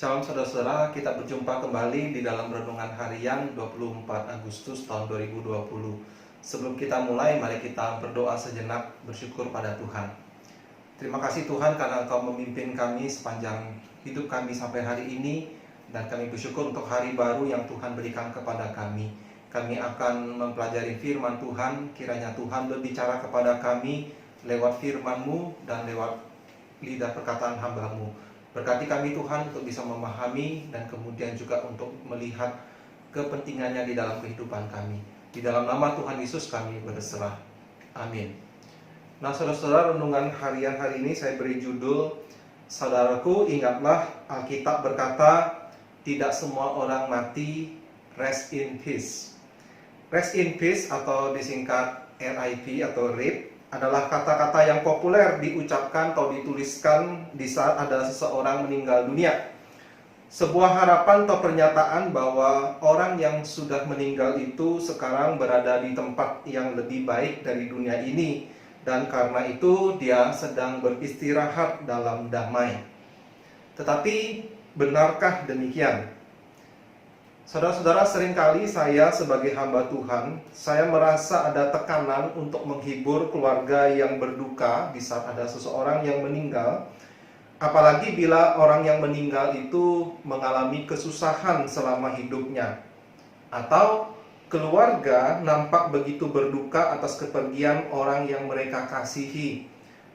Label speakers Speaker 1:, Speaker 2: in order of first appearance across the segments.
Speaker 1: Shalom saudara-saudara, kita berjumpa kembali di dalam renungan harian 24 Agustus tahun 2020. Sebelum kita mulai, mari kita berdoa sejenak, bersyukur pada Tuhan. Terima kasih Tuhan karena Engkau memimpin kami sepanjang hidup kami sampai hari ini, dan kami bersyukur untuk hari baru yang Tuhan berikan kepada kami. Kami akan mempelajari firman Tuhan, kiranya Tuhan berbicara kepada kami lewat firman-Mu dan lewat lidah perkataan hamba-Mu. Berkati kami Tuhan untuk bisa memahami dan kemudian juga untuk melihat kepentingannya di dalam kehidupan kami. Di dalam nama Tuhan Yesus kami berserah. Amin. Nah saudara-saudara, renungan harian hari ini saya beri judul, Saudaraku, ingatlah Alkitab berkata, tidak semua orang mati, rest in peace. Rest in peace atau disingkat RIP atau RIP adalah kata-kata yang populer diucapkan atau dituliskan di saat ada seseorang meninggal dunia. Sebuah harapan atau pernyataan bahwa orang yang sudah meninggal itu sekarang berada di tempat yang lebih baik dari dunia ini, dan karena itu dia sedang beristirahat dalam damai. Tetapi benarkah demikian? Saudara-saudara, seringkali saya sebagai hamba Tuhan, saya merasa ada tekanan untuk menghibur keluarga yang berduka di saat ada seseorang yang meninggal. Apalagi bila orang yang meninggal itu mengalami kesusahan selama hidupnya, atau keluarga nampak begitu berduka atas kepergian orang yang mereka kasihi,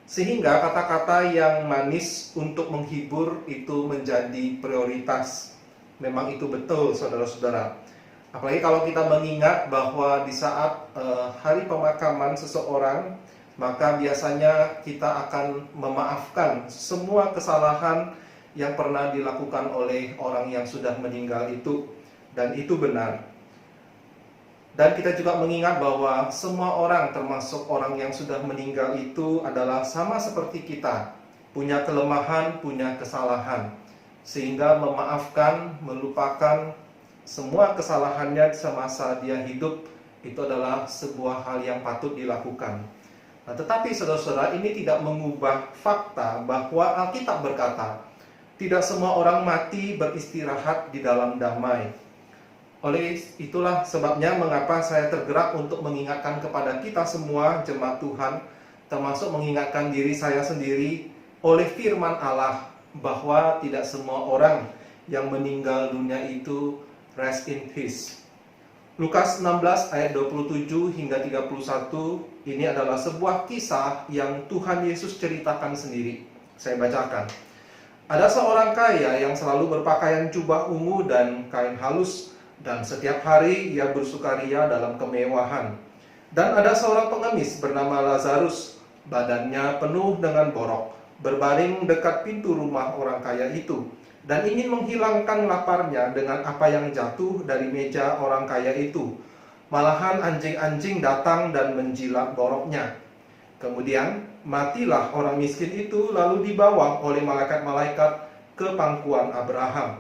Speaker 1: sehingga kata-kata yang manis untuk menghibur itu menjadi prioritas. Memang itu betul saudara-saudara. Apalagi kalau kita mengingat bahwa di saat hari pemakaman seseorang, maka biasanya kita akan memaafkan semua kesalahan yang pernah dilakukan oleh orang yang sudah meninggal itu. Dan itu benar. Dan kita juga mengingat bahwa semua orang, termasuk orang yang sudah meninggal itu adalah sama seperti kita, punya kelemahan, punya kesalahan. Sehingga memaafkan, melupakan semua kesalahannya semasa dia hidup itu adalah sebuah hal yang patut dilakukan. Nah, tetapi saudara-saudara, ini tidak mengubah fakta bahwa Alkitab berkata, tidak semua orang mati beristirahat di dalam damai. Oleh itulah sebabnya mengapa saya tergerak untuk mengingatkan kepada kita semua jemaat Tuhan, termasuk mengingatkan diri saya sendiri oleh firman Allah, bahwa tidak semua orang yang meninggal dunia itu rest in peace. Lukas 16 ayat 27 hingga 31, ini adalah sebuah kisah yang Tuhan Yesus ceritakan sendiri. Saya bacakan. Ada seorang kaya yang selalu berpakaian jubah ungu dan kain halus, dan setiap hari ia bersukaria dalam kemewahan. Dan ada seorang pengemis bernama Lazarus, badannya penuh dengan borok, berbaring dekat pintu rumah orang kaya itu, dan ingin menghilangkan laparnya dengan apa yang jatuh dari meja orang kaya itu. Malahan anjing-anjing datang dan menjilat boroknya. Kemudian matilah orang miskin itu, lalu dibawa oleh malaikat-malaikat ke pangkuan Abraham.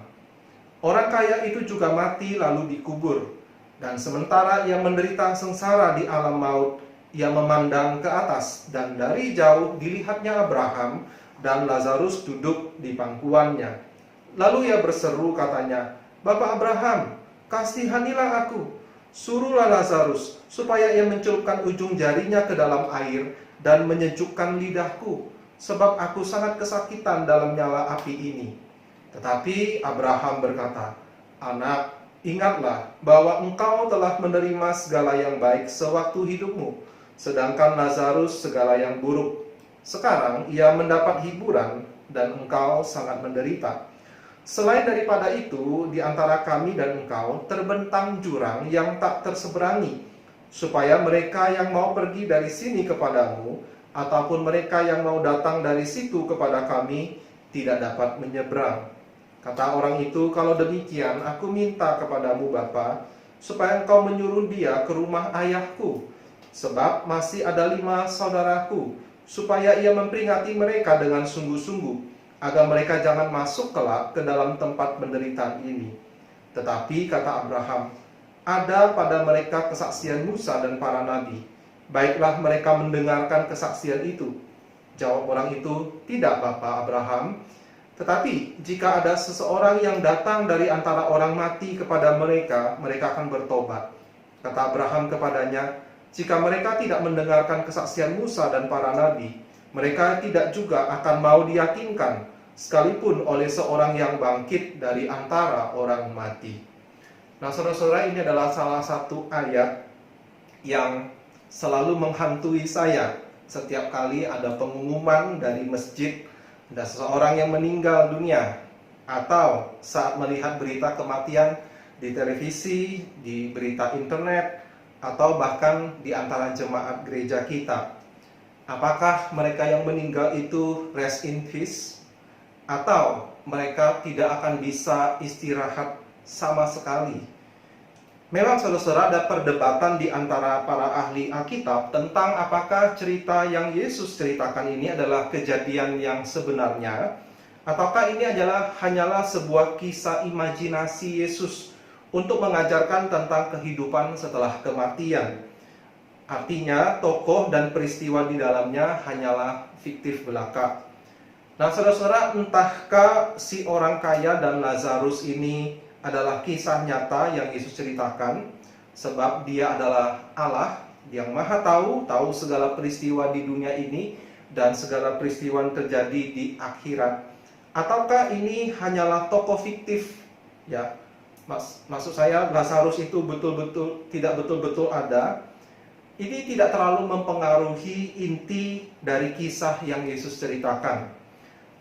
Speaker 1: Orang kaya itu juga mati lalu dikubur, dan sementara ia menderita sengsara di alam maut, ia memandang ke atas, dan dari jauh dilihatnya Abraham dan Lazarus duduk di pangkuannya. Lalu ia berseru katanya, Bapak Abraham, kasihanilah aku, suruhlah Lazarus supaya ia mencelupkan ujung jarinya ke dalam air dan menyejukkan lidahku, sebab aku sangat kesakitan dalam nyala api ini. Tetapi Abraham berkata, Anak, ingatlah bahwa engkau telah menerima segala yang baik sewaktu hidupmu, sedangkan Lazarus segala yang buruk. Sekarang ia mendapat hiburan dan engkau sangat menderita. Selain daripada itu, di antara kami dan engkau terbentang jurang yang tak terseberangi, supaya mereka yang mau pergi dari sini kepadamu, ataupun mereka yang mau datang dari situ kepada kami, tidak dapat menyeberang. Kata orang itu, kalau demikian aku minta kepadamu Bapa, supaya engkau menyuruh dia ke rumah ayahku, sebab masih ada 5 saudaraku, supaya ia memperingati mereka dengan sungguh-sungguh, agar mereka jangan masuk kelak ke dalam tempat penderitaan ini. Tetapi kata Abraham, ada pada mereka kesaksian Musa dan para nabi. Baiklah mereka mendengarkan kesaksian itu. Jawab orang itu, tidak Bapak Abraham, Tetapi jika ada seseorang yang datang dari antara orang mati kepada mereka, mereka akan bertobat. Kata Abraham kepadanya, jika mereka tidak mendengarkan kesaksian Musa dan para nabi, mereka tidak juga akan mau diyakinkan, sekalipun oleh seorang yang bangkit dari antara orang mati. Nah, saudara-saudara, ini adalah salah satu ayat yang selalu menghantui saya setiap kali ada pengumuman dari masjid ada seseorang yang meninggal dunia, atau saat melihat berita kematian di televisi, di berita internet, atau bahkan di antara jemaat gereja kita. Apakah mereka yang meninggal itu rest in peace, atau mereka tidak akan bisa istirahat sama sekali? Memang saudara-saudara, ada perdebatan di antara para ahli Alkitab tentang apakah cerita yang Yesus ceritakan ini adalah kejadian yang sebenarnya, ataukah ini hanyalah sebuah kisah imajinasi Yesus untuk mengajarkan tentang kehidupan setelah kematian. Artinya, tokoh dan peristiwa di dalamnya hanyalah fiktif belaka. Nah, saudara-saudara, entahkah si orang kaya dan Lazarus ini adalah kisah nyata yang Yesus ceritakan, sebab dia adalah Allah yang maha tahu segala peristiwa di dunia ini dan segala peristiwa yang terjadi di akhirat, ataukah ini hanyalah tokoh fiktif? Ya, maksud saya Lazarus itu tidak betul-betul ada. Ini tidak terlalu mempengaruhi inti dari kisah yang Yesus ceritakan.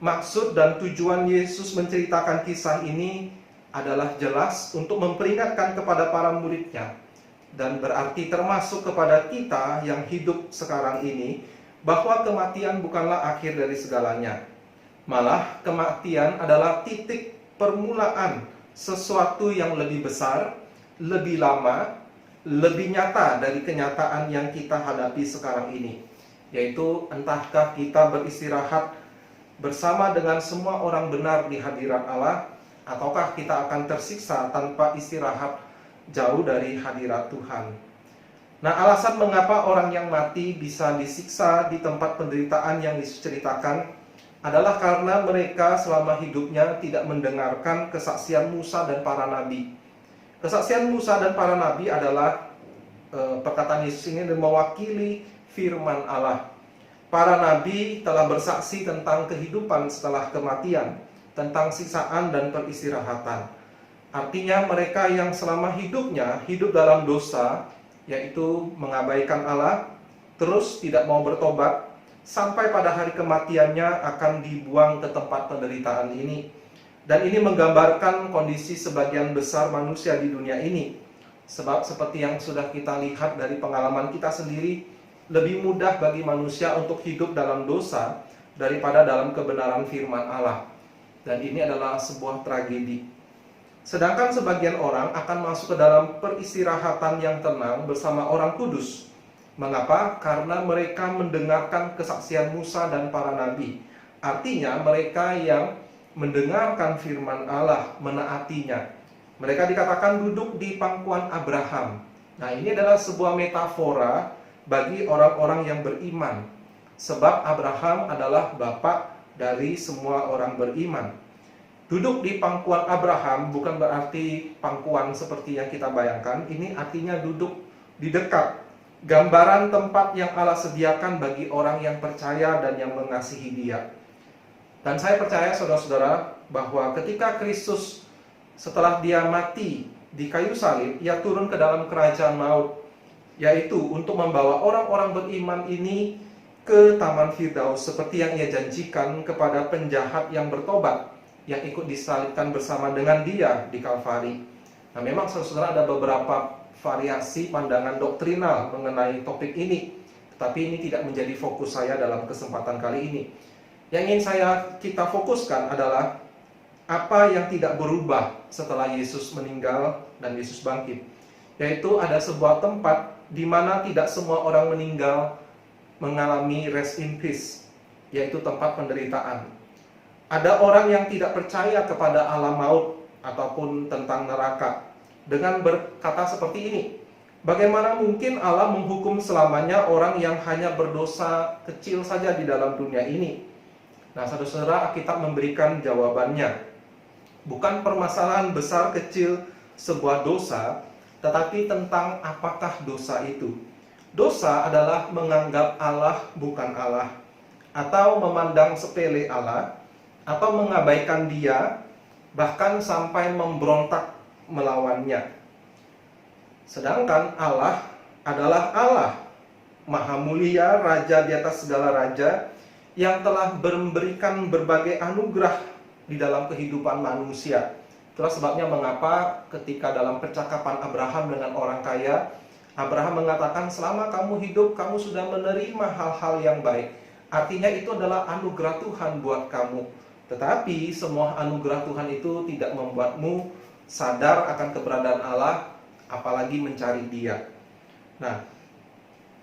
Speaker 1: Maksud dan tujuan Yesus menceritakan kisah ini adalah jelas untuk memperingatkan kepada para muridnya, dan berarti termasuk kepada kita yang hidup sekarang ini, bahwa kematian bukanlah akhir dari segalanya. Malah kematian adalah titik permulaan sesuatu yang lebih besar, lebih lama, lebih nyata dari kenyataan yang kita hadapi sekarang ini, yaitu entahkah kita beristirahat bersama dengan semua orang benar di hadirat Allah, ataukah kita akan tersiksa tanpa istirahat jauh dari hadirat Tuhan. Nah, alasan mengapa orang yang mati bisa disiksa di tempat penderitaan yang Yesus ceritakan adalah karena mereka selama hidupnya tidak mendengarkan kesaksian Musa dan para nabi. Kesaksian Musa dan para nabi adalah perkataan Yesus ini mewakili firman Allah. Para nabi telah bersaksi tentang kehidupan setelah kematian, tentang siksaan dan peristirahatan. Artinya mereka yang selama hidupnya hidup dalam dosa, yaitu mengabaikan Allah, terus tidak mau bertobat, sampai pada hari kematiannya akan dibuang ke tempat penderitaan ini. Dan ini menggambarkan kondisi sebagian besar manusia di dunia ini. Sebab seperti yang sudah kita lihat dari pengalaman kita sendiri, lebih mudah bagi manusia untuk hidup dalam dosa daripada dalam kebenaran firman Allah. Dan ini adalah sebuah tragedi. Sedangkan sebagian orang akan masuk ke dalam peristirahatan yang tenang bersama orang kudus. Mengapa? Karena mereka mendengarkan kesaksian Musa dan para nabi. Artinya mereka yang mendengarkan firman Allah, menaatinya. Mereka dikatakan duduk di pangkuan Abraham. Nah, ini adalah sebuah metafora bagi orang-orang yang beriman. Sebab Abraham adalah bapak dari semua orang beriman. Duduk di pangkuan Abraham bukan berarti pangkuan seperti yang kita bayangkan. Ini artinya duduk di dekat, gambaran tempat yang Allah sediakan bagi orang yang percaya dan yang mengasihi Dia. Dan saya percaya saudara-saudara bahwa ketika Kristus setelah Dia mati di kayu salib, Ia turun ke dalam kerajaan maut, yaitu untuk membawa orang-orang beriman ini ke Taman Firdaus seperti yang Ia janjikan kepada penjahat yang bertobat yang ikut disalibkan bersama dengan Dia di Kalvari. Nah, memang saudara ada beberapa variasi pandangan doktrinal mengenai topik ini, tetapi ini tidak menjadi fokus saya dalam kesempatan kali ini. Yang ingin kita fokuskan adalah apa yang tidak berubah setelah Yesus meninggal dan Yesus bangkit, yaitu ada sebuah tempat di mana tidak semua orang meninggal mengalami rest in peace, yaitu tempat penderitaan. Ada orang yang tidak percaya kepada alam maut ataupun tentang neraka dengan berkata seperti ini, bagaimana mungkin Allah menghukum selamanya orang yang hanya berdosa kecil saja di dalam dunia ini? Nah, saudara-saudara, Alkitab memberikan jawabannya. Bukan permasalahan besar kecil sebuah dosa, tetapi tentang apakah dosa itu. Dosa adalah menganggap Allah bukan Allah, atau memandang sepele Allah, atau mengabaikan Dia, bahkan sampai memberontak melawannya. Sedangkan Allah adalah Allah, Maha Mulia, Raja di atas segala raja, yang telah memberikan berbagai anugerah di dalam kehidupan manusia. Itulah sebabnya mengapa ketika dalam percakapan Abraham dengan orang kaya, Abraham mengatakan, selama kamu hidup, kamu sudah menerima hal-hal yang baik. Artinya itu adalah anugerah Tuhan buat kamu. Tetapi semua anugerah Tuhan itu tidak membuatmu sadar akan keberadaan Allah, apalagi mencari Dia. Nah,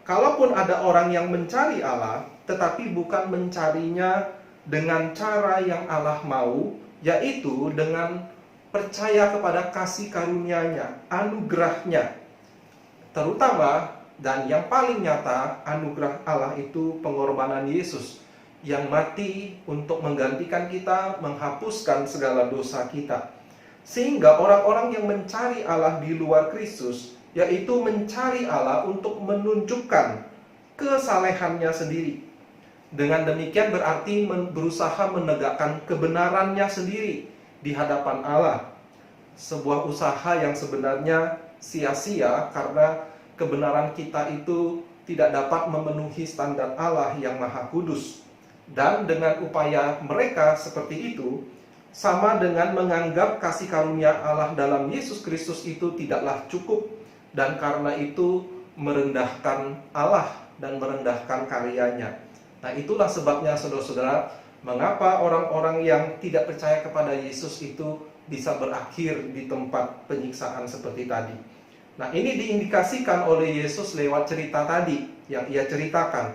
Speaker 1: kalaupun ada orang yang mencari Allah, tetapi bukan mencarinya dengan cara yang Allah mau, yaitu dengan percaya kepada kasih karunia-Nya, anugerah-Nya. Terutama dan yang paling nyata, anugerah Allah itu pengorbanan Yesus yang mati untuk menggantikan kita, menghapuskan segala dosa kita. Sehingga orang-orang yang mencari Allah di luar Kristus, yaitu mencari Allah untuk menunjukkan kesalehannya sendiri. Dengan demikian berarti berusaha menegakkan kebenarannya sendiri di hadapan Allah. Sebuah usaha yang sebenarnya sia-sia karena kebenaran kita itu tidak dapat memenuhi standar Allah yang Maha Kudus. Dan dengan upaya mereka seperti itu, sama dengan menganggap kasih karunia Allah dalam Yesus Kristus itu tidaklah cukup, dan karena itu merendahkan Allah dan merendahkan karyanya. Nah, itulah sebabnya saudara-saudara, mengapa orang-orang yang tidak percaya kepada Yesus itu bisa berakhir di tempat penyiksaan seperti tadi. Nah, ini diindikasikan oleh Yesus lewat cerita tadi yang ia ceritakan.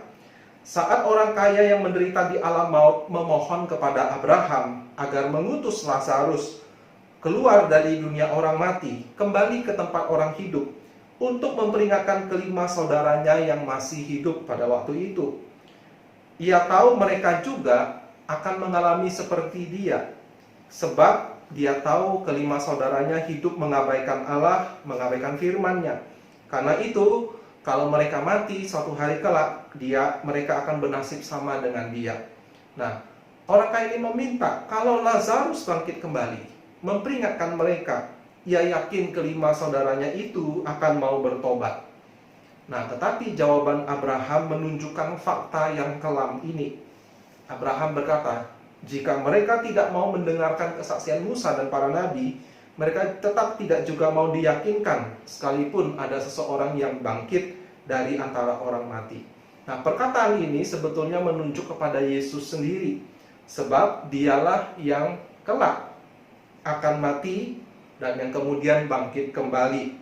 Speaker 1: Saat orang kaya yang menderita di alam maut memohon kepada Abraham agar mengutus Lazarus keluar dari dunia orang mati, kembali ke tempat orang hidup, untuk memperingatkan kelima saudaranya yang masih hidup pada waktu itu. Ia tahu mereka juga akan mengalami seperti dia, sebab dia tahu kelima saudaranya hidup mengabaikan Allah, mengabaikan firman-Nya. Karena itu, kalau mereka mati suatu hari kelak, mereka akan bernasib sama dengan dia. Nah, orang kaya ini meminta kalau Lazarus bangkit kembali, memperingatkan mereka. Ia yakin kelima saudaranya itu akan mau bertobat. Nah, tetapi jawaban Abraham menunjukkan fakta yang kelam ini. Abraham berkata, jika mereka tidak mau mendengarkan kesaksian Musa dan para nabi, mereka tetap tidak juga mau diyakinkan, sekalipun ada seseorang yang bangkit dari antara orang mati. Nah, perkataan ini sebetulnya menunjuk kepada Yesus sendiri, sebab dialah yang kelak akan mati dan yang kemudian bangkit kembali.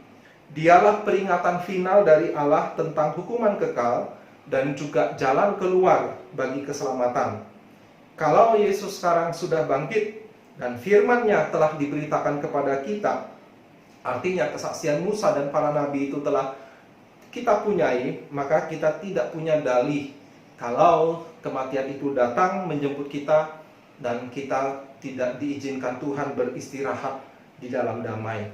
Speaker 1: Dialah peringatan final dari Allah tentang hukuman kekal dan juga jalan keluar bagi keselamatan. Kalau Yesus sekarang sudah bangkit dan firman-Nya telah diberitakan kepada kita, artinya kesaksian Musa dan para nabi itu telah kita punyai, maka kita tidak punya dalih kalau kematian itu datang menjemput kita dan kita tidak diizinkan Tuhan beristirahat di dalam damai.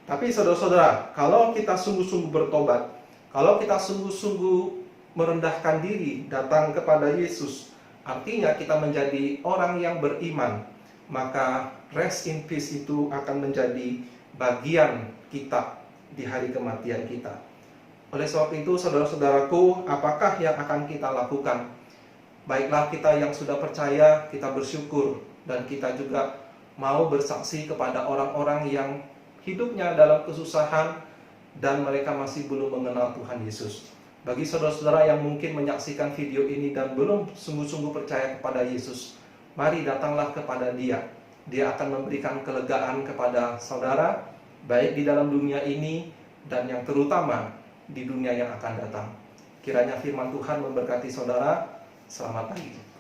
Speaker 1: Tapi saudara-saudara, kalau kita sungguh-sungguh bertobat, kalau kita sungguh-sungguh merendahkan diri datang kepada Yesus, artinya kita menjadi orang yang beriman, maka rest in peace itu akan menjadi bagian kita di hari kematian kita. Oleh sebab itu, saudara-saudaraku, apakah yang akan kita lakukan? Baiklah, kita yang sudah percaya, kita bersyukur, dan kita juga mau bersaksi kepada orang-orang yang hidupnya dalam kesusahan dan mereka masih belum mengenal Tuhan Yesus. Bagi saudara-saudara yang mungkin menyaksikan video ini dan belum sungguh-sungguh percaya kepada Yesus, mari datanglah kepada Dia. Dia akan memberikan kelegaan kepada saudara, baik di dalam dunia ini dan yang terutama di dunia yang akan datang. Kiranya firman Tuhan memberkati saudara. Selamat pagi.